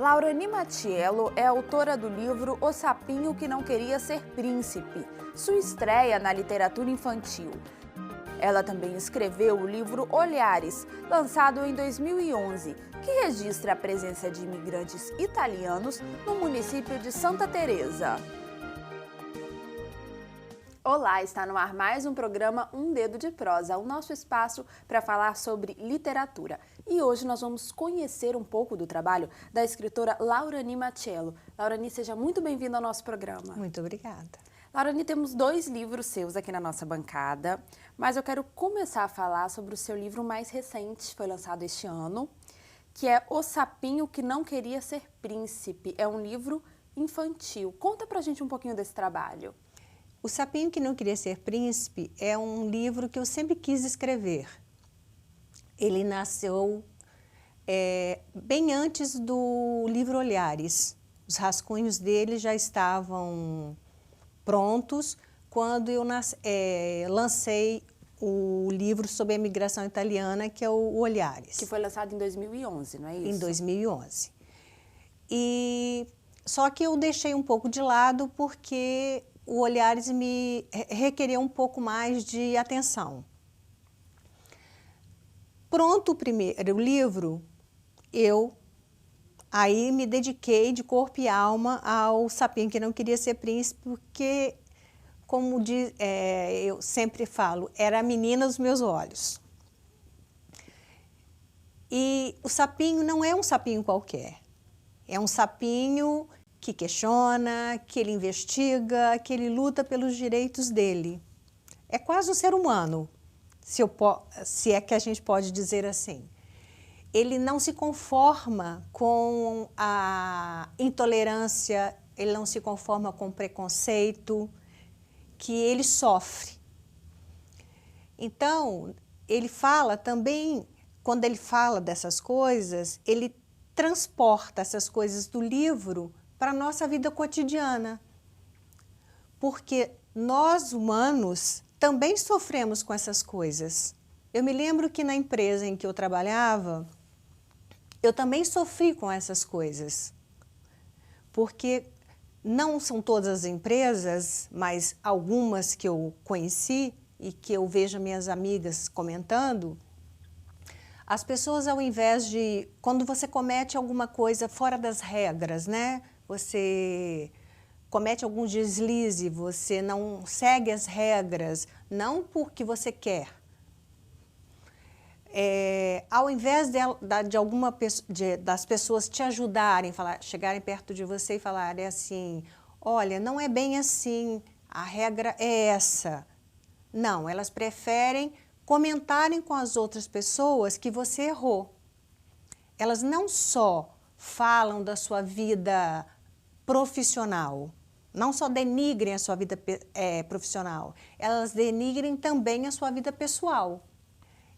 Laurani Matiello é autora do livro O Sapinho que Não Queria Ser Príncipe, sua estreia na literatura infantil. Ela também escreveu o livro Olhares, lançado em 2011, que registra a presença de imigrantes italianos no município de Santa Teresa. Olá, está no ar mais um programa Um Dedo de Prosa, o nosso espaço para falar sobre literatura. E hoje nós vamos conhecer um pouco do trabalho da escritora Laurani Matiello. Laurani, seja muito bem-vinda ao nosso programa. Muito obrigada. Laurani, temos 2 livros seus aqui na nossa bancada, mas eu quero começar a falar sobre o seu livro mais recente, foi lançado este ano, que é O Sapinho que Não Queria Ser Príncipe. É um livro infantil. Conta pra gente um pouquinho desse trabalho. O Sapinho que Não Queria Ser Príncipe é um livro que eu sempre quis escrever. Ele nasceu bem antes do livro Olhares. Os rascunhos dele já estavam prontos quando eu lancei o livro sobre a imigração italiana, que é o Olhares. Que foi lançado em 2011, não é isso? Em 2011. Só que eu deixei um pouco de lado porque o Olhares me requeria um pouco mais de atenção. Pronto o primeiro livro, eu aí me dediquei de corpo e alma ao Sapinho que Não Queria Ser Príncipe, porque, como eu sempre falo, era a menina dos meus olhos. E o sapinho não é um sapinho qualquer, é um sapinho que questiona, que ele investiga, que ele luta pelos direitos dele. É quase um ser humano, se é que a gente pode dizer assim. Ele não se conforma com a intolerância, ele não se conforma com o preconceito que ele sofre. Então, ele fala também, quando ele fala dessas coisas, ele transporta essas coisas do livro para a nossa vida cotidiana, porque nós, humanos, também sofremos com essas coisas. Eu me lembro que na empresa em que eu trabalhava, eu também sofri com essas coisas, porque não são todas as empresas, mas algumas que eu conheci e que eu vejo minhas amigas comentando, as pessoas, ao invés de, quando você comete alguma coisa fora das regras, né? Você comete algum deslize, você não segue as regras, não porque você quer. Ao invés das pessoas te ajudarem, chegarem perto de você e falarem assim, olha, não é bem assim, a regra é essa. Não, elas preferem comentarem com as outras pessoas que você errou. Elas não só falam da sua vida profissional, não só denigrem a sua vida profissional, elas denigrem também a sua vida pessoal.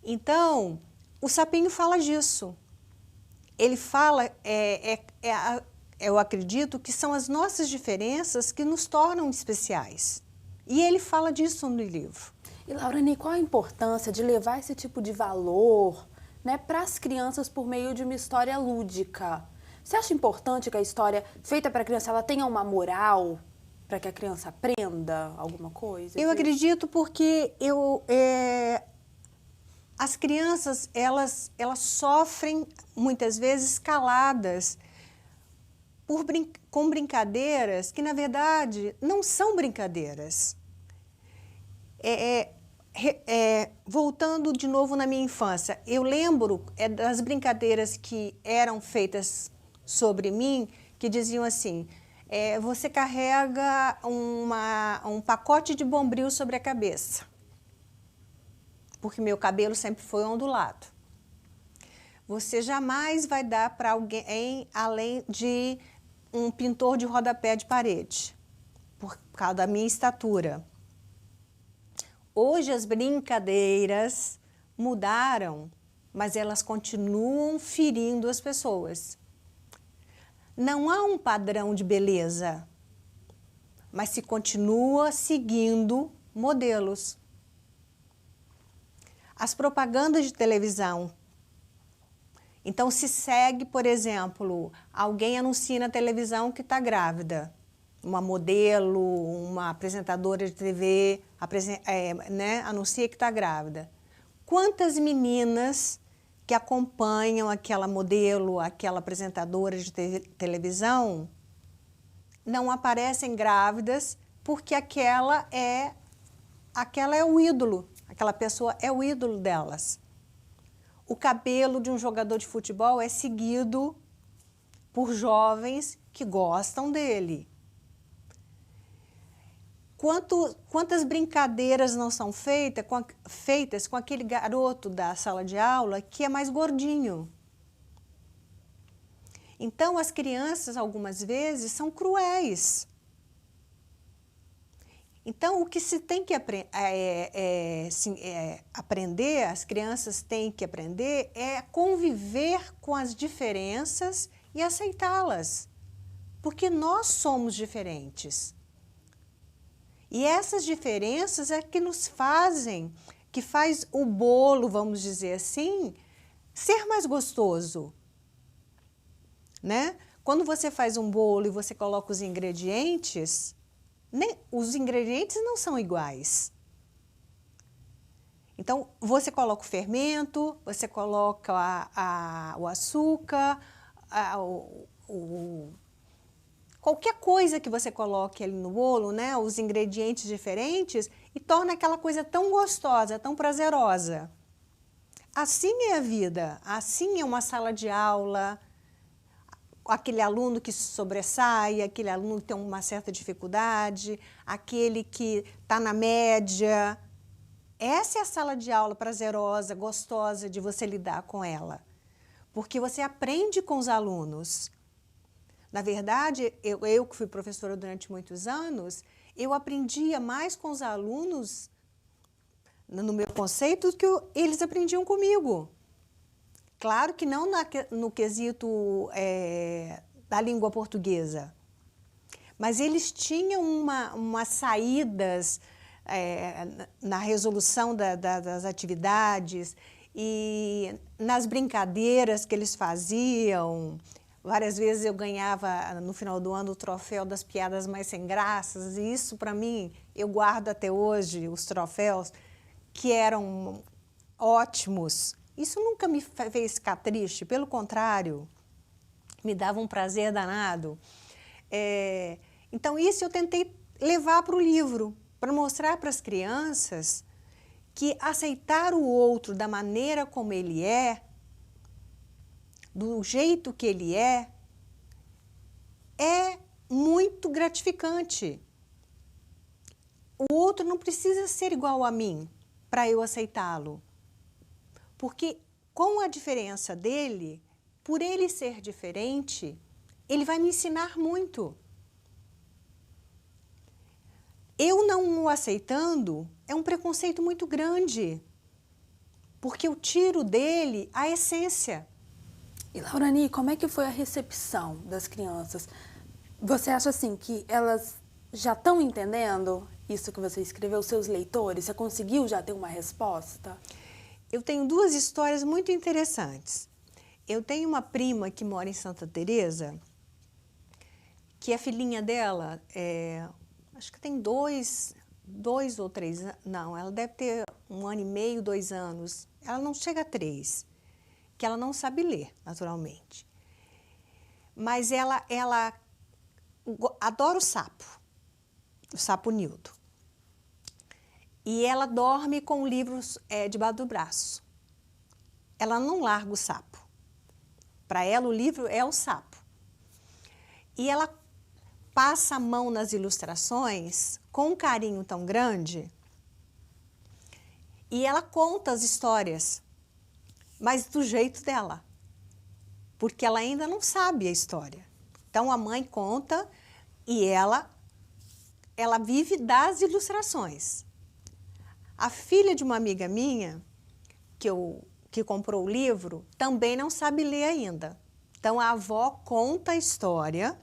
Então, o Sapinho fala disso. Ele fala, eu acredito que são as nossas diferenças que nos tornam especiais. E ele fala disso no livro. E, Laurani, qual a importância de levar esse tipo de valor, né, para as crianças por meio de uma história lúdica? Você acha importante que a história feita para a criança ela tenha uma moral para que a criança aprenda alguma coisa? Eu acredito porque as crianças elas sofrem muitas vezes caladas com brincadeiras que na verdade não são brincadeiras. Voltando de novo na minha infância, eu lembro das brincadeiras que eram feitas sobre mim, que diziam assim, você carrega um pacote de Bombril sobre a cabeça, porque meu cabelo sempre foi ondulado. Você jamais vai dar para alguém além de um pintor de rodapé de parede, por causa da minha estatura. Hoje as brincadeiras mudaram, mas elas continuam ferindo as pessoas. Não há um padrão de beleza, mas se continua seguindo modelos. As propagandas de televisão Então, se segue, por exemplo, alguém anuncia na televisão que está grávida, uma modelo, uma apresentadora de TV, né, anuncia que está grávida. Quantas meninas que acompanham aquela modelo, aquela apresentadora de televisão, não aparecem grávidas porque aquela é o ídolo, aquela pessoa é o ídolo delas. O cabelo de um jogador de futebol é seguido por jovens que gostam dele. Quantas brincadeiras não são feitas com aquele garoto da sala de aula que é mais gordinho? Então, as crianças, algumas vezes, são cruéis. Então, o que se tem que aprender, as crianças têm que aprender, é conviver com as diferenças e aceitá-las. Porque nós somos diferentes. E essas diferenças é que nos que faz o bolo, vamos dizer assim, ser mais gostoso. Né? Quando você faz um bolo e você coloca os ingredientes não são iguais. Então, você coloca o fermento, você coloca o açúcar, qualquer coisa que você coloque ali no bolo, né, os ingredientes diferentes, e torna aquela coisa tão gostosa, tão prazerosa. Assim é a vida, assim é uma sala de aula, aquele aluno que se sobressai, aquele aluno que tem uma certa dificuldade, aquele que está na média. Essa é a sala de aula prazerosa, gostosa de você lidar com ela, porque você aprende com os alunos. Na verdade, eu que fui professora durante muitos anos, eu aprendia mais com os alunos, no meu conceito, do que eles aprendiam comigo. Claro que não no quesito da língua portuguesa, mas eles tinham umas saídas na resolução das atividades e nas brincadeiras que eles faziam. Várias vezes eu ganhava, no final do ano, o troféu das piadas mais sem graças, e isso, para mim, eu guardo até hoje, os troféus, que eram ótimos. Isso nunca me fez ficar triste, pelo contrário, me dava um prazer danado. Então, isso eu tentei levar para o livro, para mostrar para as crianças que aceitar o outro da maneira como ele é, do jeito que ele é muito gratificante. O outro não precisa ser igual a mim para eu aceitá-lo. Porque com a diferença dele, por ele ser diferente, ele vai me ensinar muito. Eu não o aceitando é um preconceito muito grande, porque eu tiro dele a essência. E, Laurani, como é que foi a recepção das crianças? Você acha assim que elas já estão entendendo isso que você escreveu, seus leitores? Você conseguiu já ter uma resposta? Eu tenho duas histórias muito interessantes. Eu tenho uma prima que mora em Santa Teresa, que a filhinha dela, acho que tem dois ou três, não, ela deve ter 1 ano e meio, 2 anos. Ela não chega a 3, que ela não sabe ler, naturalmente. Mas ela adora o sapo Nildo. E ela dorme com livros debaixo do braço. Ela não larga o sapo. Para ela, o livro é o sapo. E ela passa a mão nas ilustrações com um carinho tão grande, e ela conta as histórias, mas do jeito dela, porque ela ainda não sabe a história. Então, a mãe conta e ela vive das ilustrações. A filha de uma amiga minha, que comprou o livro, também não sabe ler ainda. Então, a avó conta a história.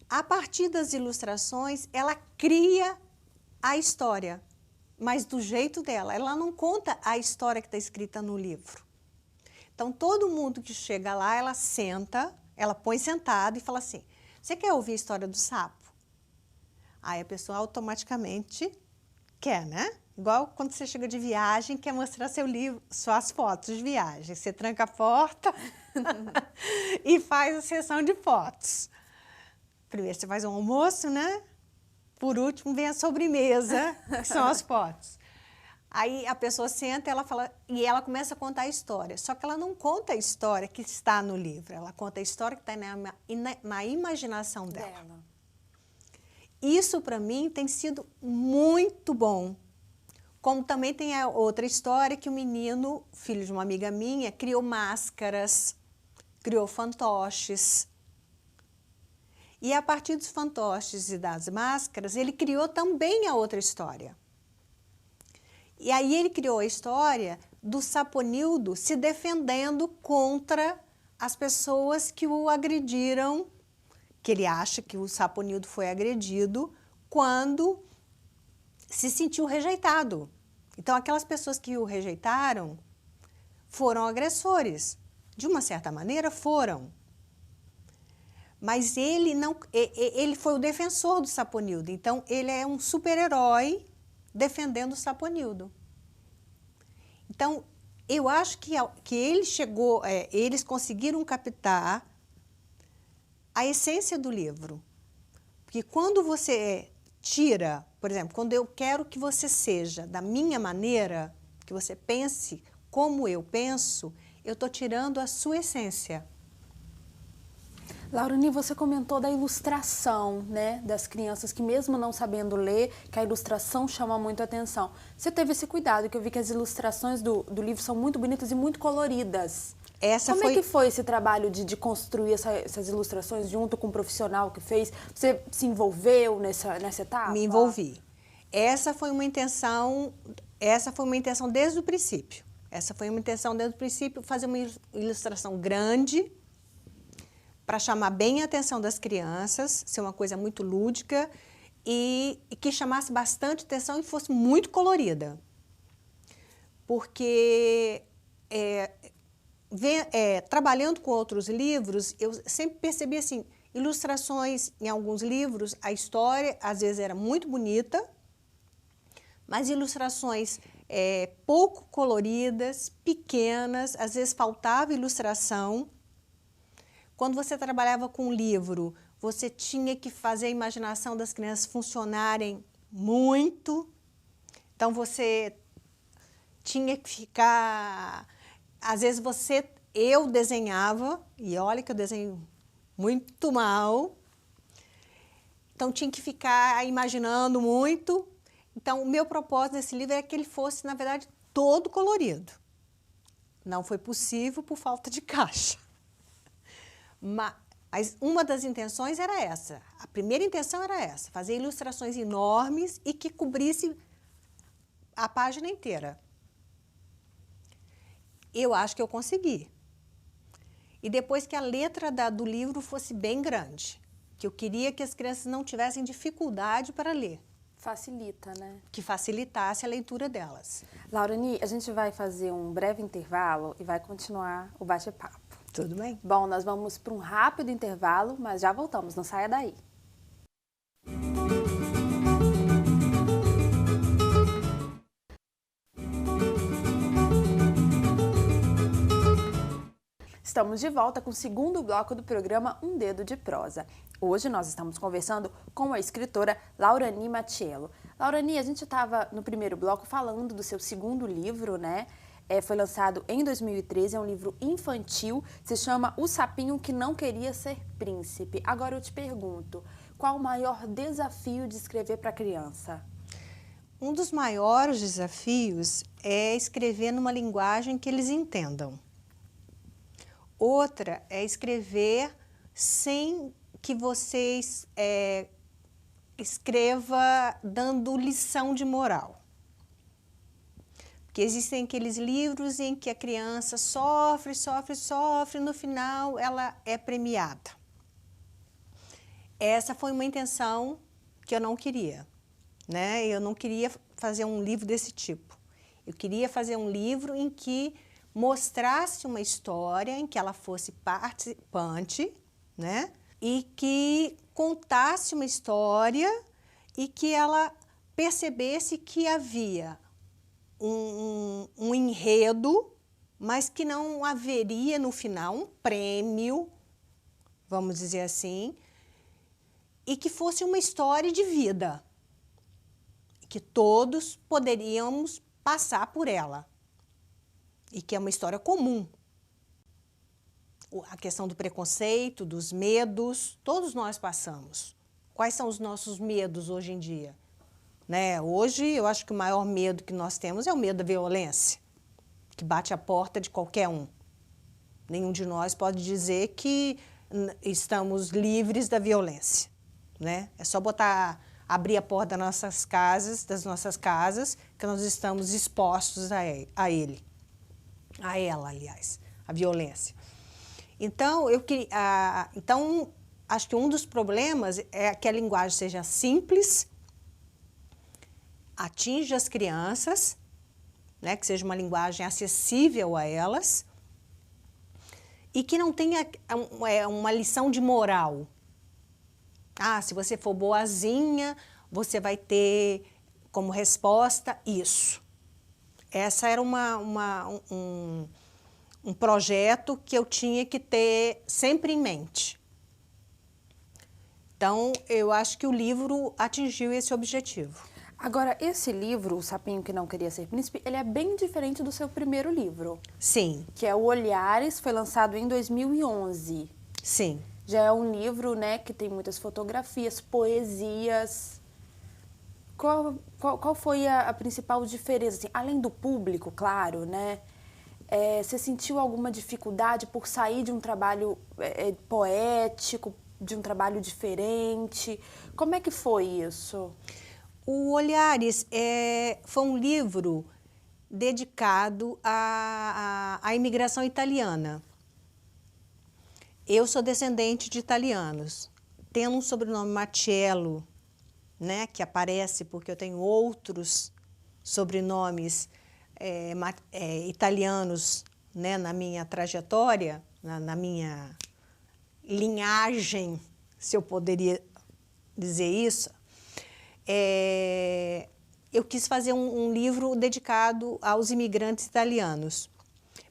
A partir das ilustrações, ela cria a história, mas do jeito dela. Ela não conta a história que está escrita no livro. Então, todo mundo que chega lá, ela senta, ela põe sentado e fala assim, você quer ouvir a história do sapo? Aí a pessoa automaticamente quer, né? Igual quando você chega de viagem, quer mostrar seu livro, suas fotos de viagem. Você tranca a porta e faz a sessão de fotos. Primeiro você faz um almoço, né? Por último vem a sobremesa, que são as fotos. Aí a pessoa senta, ela fala, e ela começa a contar a história. Só que ela não conta a história que está no livro, ela conta a história que está na imaginação dela. Isso, para mim, tem sido muito bom. Como também tem a outra história que o menino, filho de uma amiga minha, criou máscaras, criou fantoches. E a partir dos fantoches e das máscaras, ele criou também a outra história. E aí ele criou a história do Saponildo se defendendo contra as pessoas que o agrediram, que ele acha que o Saponildo foi agredido quando se sentiu rejeitado. Então, aquelas pessoas que o rejeitaram foram agressores. De uma certa maneira, foram. Mas ele foi o defensor do Saponildo. Então, ele é um super-herói defendendo o Saponildo. Então, eu acho que eles conseguiram captar a essência do livro. Porque quando você tira, por exemplo, quando eu quero que você seja da minha maneira, que você pense como eu penso, eu estou tirando a sua essência. Laurani, você comentou da ilustração, né, das crianças que mesmo não sabendo ler, que a ilustração chama muito a atenção. Você teve esse cuidado, que eu vi que as ilustrações do livro são muito bonitas e muito coloridas. Como é que foi esse trabalho de construir essas ilustrações junto com o profissional que fez? Você se envolveu nessa etapa? Me envolvi. Essa foi uma intenção desde o princípio. Fazer uma ilustração grande, para chamar bem a atenção das crianças, ser uma coisa muito lúdica e que chamasse bastante atenção e fosse muito colorida. Porque trabalhando com outros livros, eu sempre percebi assim, ilustrações em alguns livros, a história às vezes era muito bonita, mas ilustrações pouco coloridas, pequenas, às vezes faltava ilustração. Quando você trabalhava com um livro, você tinha que fazer a imaginação das crianças funcionarem muito. Então, você tinha que ficar... Às vezes, eu desenhava, e olha que eu desenho muito mal. Então, tinha que ficar imaginando muito. Então, o meu propósito desse livro é que ele fosse, na verdade, todo colorido. Não foi possível por falta de caixa. Mas uma das intenções era essa. A primeira intenção era essa, fazer ilustrações enormes e que cobrisse a página inteira. Eu acho que eu consegui. E depois que a letra do livro fosse bem grande, que eu queria que as crianças não tivessem dificuldade para ler. Facilita, né? Que facilitasse a leitura delas. Laurani, a gente vai fazer um breve intervalo e vai continuar o bate-papo. Tudo bem? Bom, nós vamos para um rápido intervalo, mas já voltamos, não saia daí. Estamos de volta com o segundo bloco do programa Um Dedo de Prosa. Hoje nós estamos conversando com a escritora Laurani Mattiello. Laurani, a gente estava no primeiro bloco falando do seu segundo livro, né? Foi lançado em 2013, é um livro infantil, se chama O Sapinho que Não Queria Ser Príncipe. Agora eu te pergunto, qual o maior desafio de escrever para criança? Um dos maiores desafios é escrever numa linguagem que eles entendam. Outra é escrever sem que você escreva dando lição de moral. Porque existem aqueles livros em que a criança sofre, no final ela é premiada. Essa foi uma intenção que eu não queria, né? Eu não queria fazer um livro desse tipo. Eu queria fazer um livro em que mostrasse uma história em que ela fosse participante, né? E que contasse uma história e que ela percebesse que havia um enredo, mas que não haveria no final um prêmio, vamos dizer assim, e que fosse uma história de vida, que todos poderíamos passar por ela, e que é uma história comum. A questão do preconceito, dos medos, todos nós passamos. Quais são os nossos medos hoje em dia? Né? Hoje, eu acho que o maior medo que nós temos é o medo da violência, que bate a porta de qualquer um. Nenhum de nós pode dizer que estamos livres da violência, né? É só abrir a porta das nossas casas, que nós estamos expostos a ela, aliás, a violência. Então, acho que um dos problemas é que a linguagem seja simples, atinja as crianças, né, que seja uma linguagem acessível a elas e que não tenha uma lição de moral. Ah, se você for boazinha, você vai ter como resposta isso. Essa era um projeto que eu tinha que ter sempre em mente. Então, eu acho que o livro atingiu esse objetivo. Agora, esse livro, O Sapinho que Não Queria Ser Príncipe, ele é bem diferente do seu primeiro livro. Sim. Que é o Olhares, foi lançado em 2011. Sim. Já é um livro, né, que tem muitas fotografias, poesias. Qual foi a principal diferença? Assim, além do público, claro, né? Você sentiu alguma dificuldade por sair de um trabalho poético, de um trabalho diferente? Como é que foi isso? O Olhares foi um livro dedicado à imigração italiana. Eu sou descendente de italianos, tendo um sobrenome Machello, né, que aparece porque eu tenho outros sobrenomes italianos, né, na minha trajetória, na minha linhagem, se eu poderia dizer isso. Eu quis fazer um livro dedicado aos imigrantes italianos.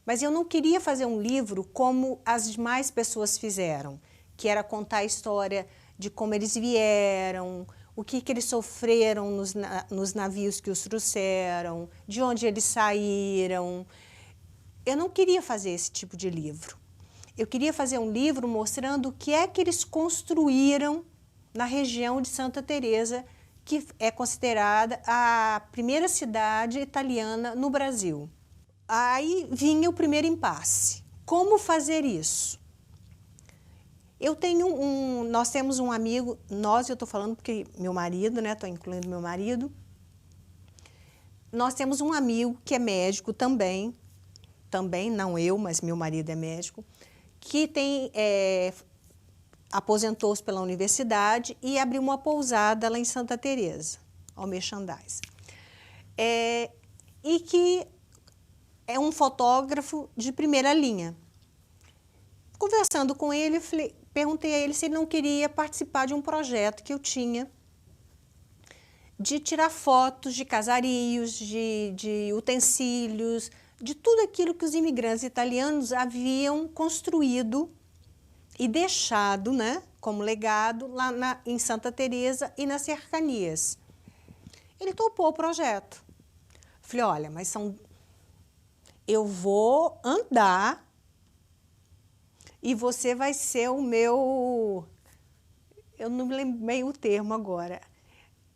Mas eu não queria fazer um livro como as demais pessoas fizeram, que era contar a história de como eles vieram, o que eles sofreram nos navios que os trouxeram, de onde eles saíram. Eu não queria fazer esse tipo de livro. Eu queria fazer um livro mostrando o que é que eles construíram na região de Santa Teresa, que é considerada a primeira cidade italiana no Brasil. Aí vinha o primeiro impasse. Como fazer isso? Nós temos um amigo, eu estou falando porque meu marido, né, estou incluindo meu marido. Nós temos um amigo que é médico também, não eu, mas meu marido é médico, que aposentou-se pela universidade e abriu uma pousada lá em Santa Teresa, ao Merchandise. E que é um fotógrafo de primeira linha. Conversando com ele, perguntei a ele se ele não queria participar de um projeto que eu tinha de tirar fotos de casarios, de utensílios, de tudo aquilo que os imigrantes italianos haviam construído e deixado, né, como legado lá em Santa Teresa e nas cercanias. Ele topou o projeto. Falei, olha, mas eu vou andar e você vai ser o meu... Eu não me lembrei o termo agora,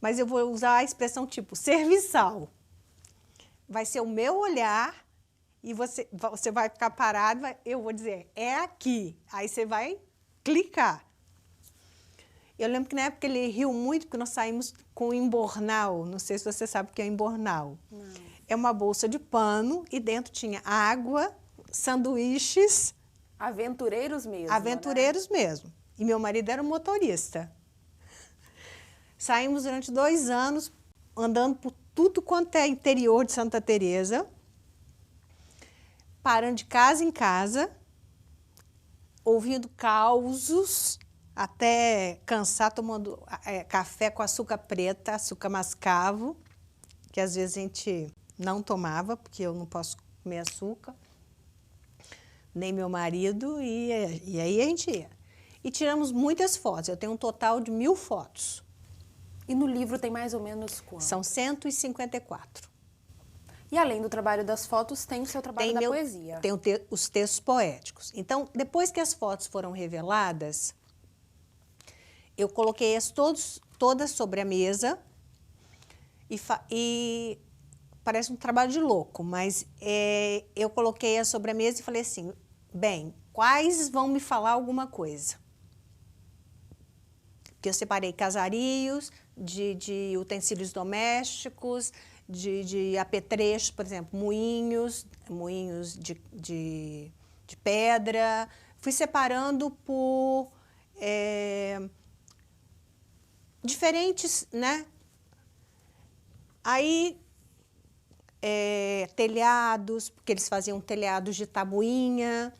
mas eu vou usar a expressão tipo serviçal. Vai ser o meu olhar e você vai ficar parado, eu vou dizer, é aqui. Aí você vai clicar. Eu lembro que na época ele riu muito, porque nós saímos com o embornal. Não sei se você sabe o que é embornal. Não. É uma bolsa de pano e dentro tinha água, sanduíches. Aventureiros mesmo. Aventureiros, né? Mesmo. E meu marido era um motorista. Saímos durante 2 anos, andando por tudo quanto é interior de Santa Teresa. parando de casa em casa, ouvindo causos, até cansar, tomando café com açúcar preta, açúcar mascavo, que às vezes a gente não tomava, porque eu não posso comer açúcar, nem meu marido, e aí a gente ia. E tiramos muitas fotos, eu tenho um total de 1000 fotos. E no livro tem mais ou menos quanto? São 154. E além do trabalho das fotos, tem o seu trabalho da poesia. Tem os textos poéticos. Então, depois que as fotos foram reveladas, eu coloquei-as todas sobre a mesa e parece um trabalho de louco, mas eu coloquei-as sobre a mesa e falei assim, bem, quais vão me falar alguma coisa? Porque eu separei casarios, de utensílios domésticos, de apetrechos, por exemplo, moinhos de pedra. Fui separando por diferentes, né? Aí, telhados, porque eles faziam telhados de tabuinha.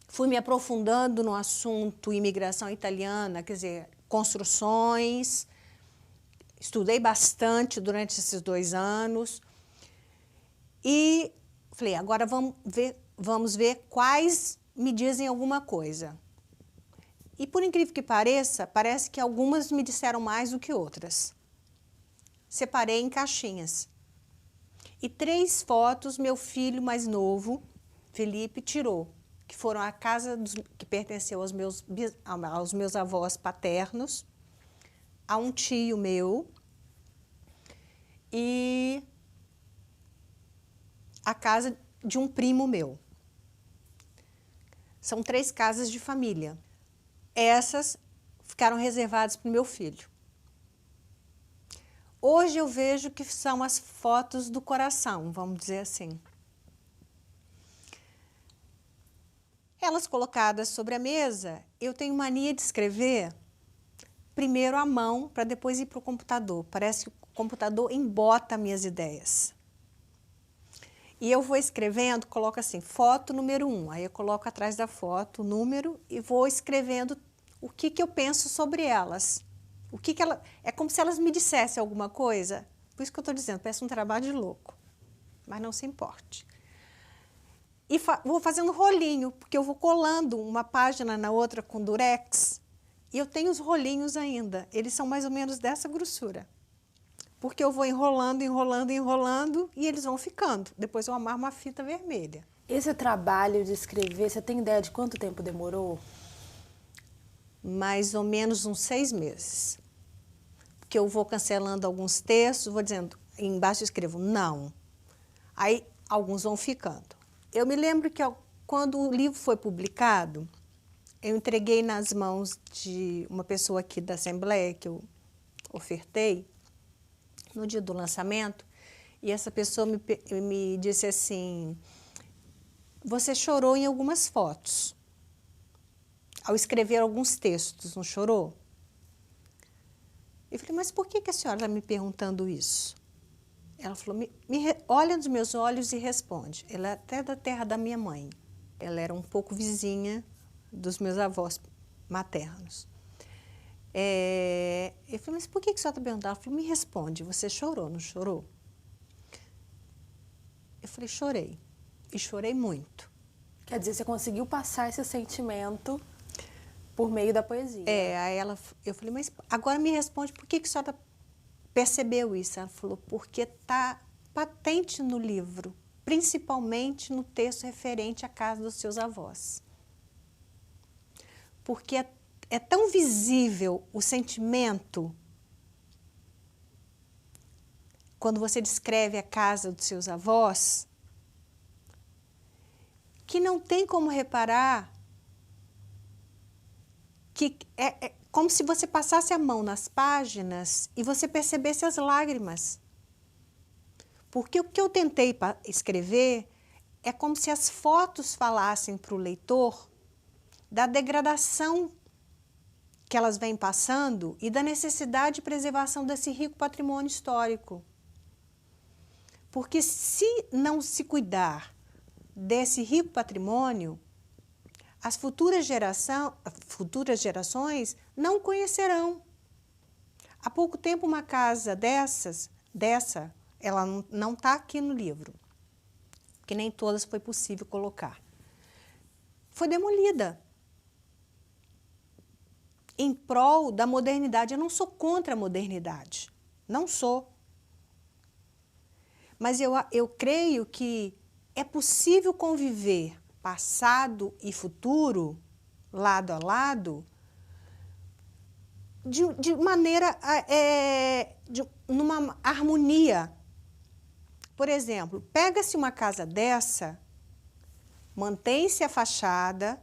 Fui me aprofundando no assunto imigração italiana, quer dizer, construções. Estudei bastante durante esses 2 anos e falei, agora vamos ver quais me dizem alguma coisa. E por incrível que pareça, parece que algumas me disseram mais do que outras. Separei em caixinhas. E 3 fotos meu filho mais novo, Felipe, tirou, que foram a casa que pertenceu aos meus avós paternos, a um tio meu e a casa de um primo meu. São 3 casas de família. Essas ficaram reservadas para o meu filho. Hoje eu vejo que são as fotos do coração, vamos dizer assim. Elas colocadas sobre a mesa, eu tenho mania de escrever primeiro à mão, para depois ir para o computador. Parece que o computador embota minhas ideias. E eu vou escrevendo, coloco assim, foto número 1. Aí eu coloco atrás da foto o número e vou escrevendo o que eu penso sobre elas. É como se elas me dissessem alguma coisa. Por isso que eu estou dizendo, parece um trabalho de louco. Mas não se importe. E vou fazendo rolinho, porque eu vou colando uma página na outra com durex. E eu tenho os rolinhos ainda. Eles são mais ou menos dessa grossura. Porque eu vou enrolando, enrolando, enrolando e eles vão ficando. Depois eu amarro uma fita vermelha. Esse trabalho de escrever, você tem ideia de quanto tempo demorou? Mais ou menos uns 6 meses. Porque eu vou cancelando alguns textos, vou dizendo, embaixo eu escrevo não. Aí alguns vão ficando. Eu me lembro que quando o livro foi publicado, eu entreguei nas mãos de uma pessoa aqui da Assembleia, que eu ofertei, no dia do lançamento, e essa pessoa me disse assim, você chorou em algumas fotos, ao escrever alguns textos, não chorou? Eu falei, mas por que a senhora está me perguntando isso? Ela falou, olha nos meus olhos e responde. Ela é até da terra da minha mãe. Ela era um pouco vizinha dos meus avós maternos. Eu falei, mas por que a senhora está perguntando? Ela falou, me responde, você chorou, não chorou? Eu falei, chorei. E chorei muito. Quer dizer, você conseguiu passar esse sentimento por meio da poesia. Aí eu falei, mas agora me responde, por que a senhora percebeu isso? Ela falou, porque está patente no livro, principalmente no texto referente à casa dos seus avós. Porque é tão visível o sentimento quando você descreve a casa dos seus avós, que não tem como reparar que é como se você passasse a mão nas páginas e você percebesse as lágrimas. Porque o que eu tentei escrever é como se as fotos falassem para o leitor da degradação que elas vêm passando e da necessidade de preservação desse rico patrimônio histórico. Porque se não se cuidar desse rico patrimônio, as futuras gerações não conhecerão. Há pouco tempo, uma casa dessa, ela não está aqui no livro, porque nem todas foi possível colocar. Foi demolida em prol da modernidade. Eu não sou contra a modernidade, não sou. Mas eu creio que é possível conviver passado e futuro, lado a lado, de maneira, numa harmonia. Por exemplo, pega-se uma casa dessa, mantém-se a fachada,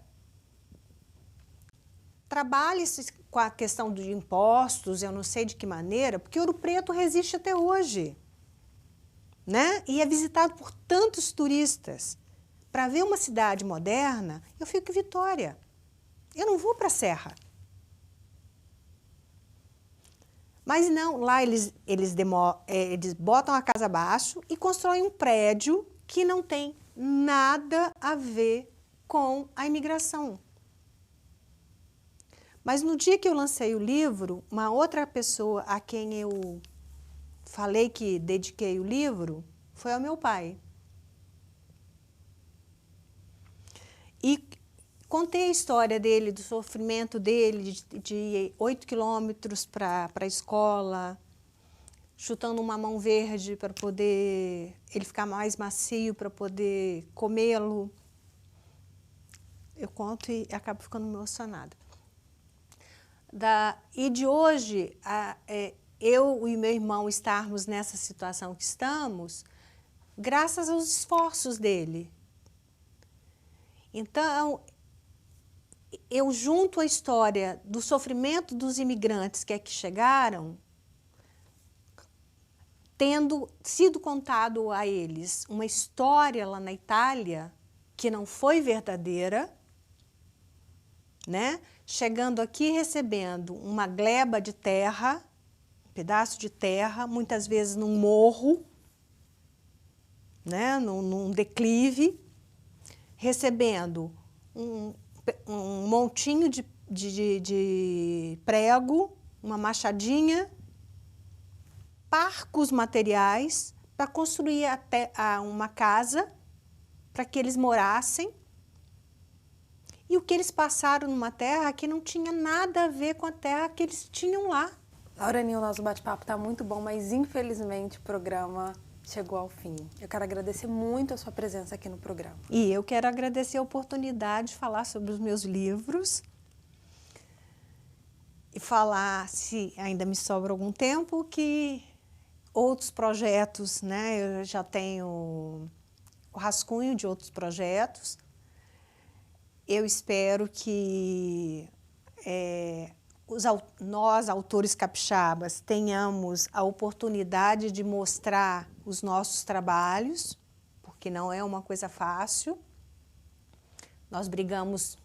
trabalhe-se com a questão dos impostos, eu não sei de que maneira, porque Ouro Preto resiste até hoje, né? E é visitado por tantos turistas. Para ver uma cidade moderna, eu fico em Vitória. Eu não vou para a Serra. Mas não, lá eles botam a casa abaixo e constroem um prédio que não tem nada a ver com a imigração. Mas no dia que eu lancei o livro, uma outra pessoa a quem eu falei que dediquei o livro foi ao meu pai. E contei a história dele, do sofrimento dele, de 8 quilômetros para a escola, chutando um mamão verde para poder ele ficar mais macio, para poder comê-lo. Eu conto e acabo ficando emocionada. E de hoje, eu e meu irmão estarmos nessa situação que estamos, graças aos esforços dele. Então, eu junto a história do sofrimento dos imigrantes que aqui chegaram, tendo sido contado a eles uma história lá na Itália que não foi verdadeira, né? Chegando aqui recebendo uma gleba de terra, um pedaço de terra, muitas vezes num morro, né? num declive, recebendo um montinho de prego, uma machadinha, parcos materiais para construir uma casa para que eles morassem. E o que eles passaram numa terra que não tinha nada a ver com a terra que eles tinham lá. Lauraninha, o nosso bate-papo está muito bom, mas infelizmente o programa chegou ao fim. Eu quero agradecer muito a sua presença aqui no programa. E eu quero agradecer a oportunidade de falar sobre os meus livros e falar, se ainda me sobra algum tempo, que outros projetos, né? Eu já tenho o rascunho de outros projetos. Eu espero que nós, autores capixabas, tenhamos a oportunidade de mostrar os nossos trabalhos, porque não é uma coisa fácil. Nós brigamos,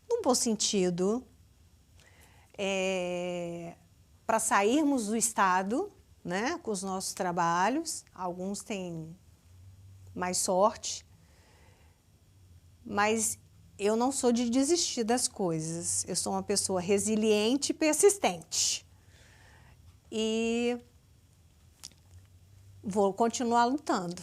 num bom sentido, para sairmos do Estado, né, com os nossos trabalhos. Alguns têm mais sorte, mas eu não sou de desistir das coisas. Eu sou uma pessoa resiliente e persistente. E vou continuar lutando.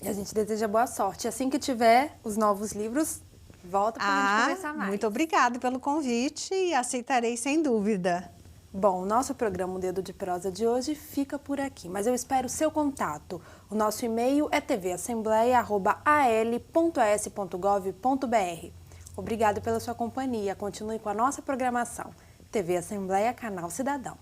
E a gente deseja boa sorte. Assim que tiver os novos livros, volta para a gente conversar mais. Muito obrigada pelo convite e aceitarei sem dúvida. Bom, o nosso programa O Dedo de Prosa de hoje fica por aqui, mas eu espero o seu contato. O nosso e-mail é tvassembleia@al.es.gov.br. Obrigado pela sua companhia. Continue com a nossa programação. TV Assembleia, Canal Cidadão.